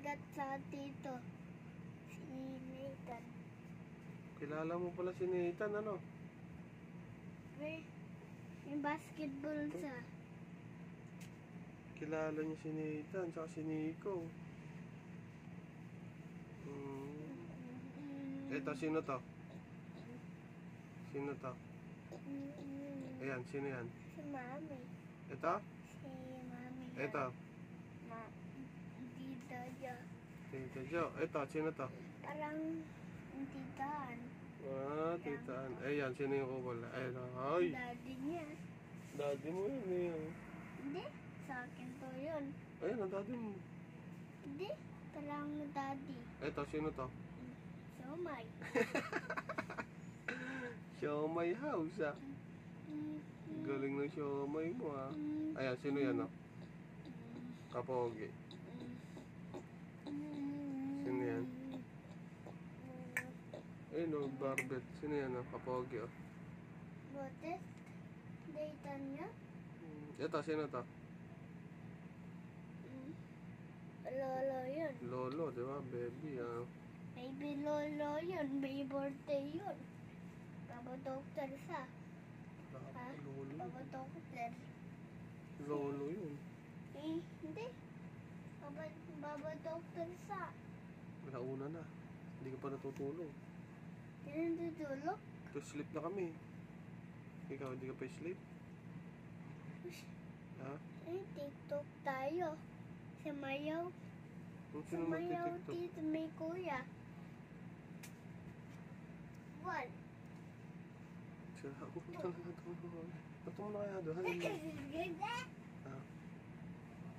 sikat sa tito. Si Nathan. Kilala mo pala si Nathan, ano? May basketball sa. Kilala niya si Nathan, tsaka si Nico. Ito, sino to? Sino to? Ayan, sino yan? Si Mami. Ito? Si Mami. Ito? Tita Jo. Tita Jo. Ito, sino to? Parang titaan. Titaan. Ayan, sino yung kukula? Ayan, ay! Daddy niya. Daddy mo yun eh. Hindi. Sa akin to yun. Ayan, ang daddy mo. Hindi. Parang daddy. Ito, sino to? Siomay. Siomay house, ah. Galing ng siomay mo, ah. Ayan, sino yan, ah? Kapogi. Sino yan? Ayun, no, barbet. Sino yan, ah? Kapogi, oh. Botes. Data niya. Ito, sino to? Lolo yun. Lolo, di ba? Baby, ah. Baby Lolo yun. May birthday yun. Baba doktor sa. Ha? Lolo. Baba doktor. Lolo yun. Hindi. Baba doktor sa. Nauna na. Hindi ka pa natutulog. Hindi natutulog. Sleep na kami. Ikaw, hindi ka pa sleep? Ha? TikTok tayo. Si Mayaw. Si Mayaw dito may kuya. What? Sira ako. Ba't mo na kaya doon?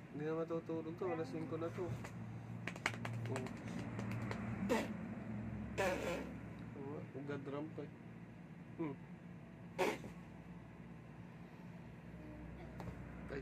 Hindi na matutulog to. Alas 5 na to. Gadram pa eh. Ay.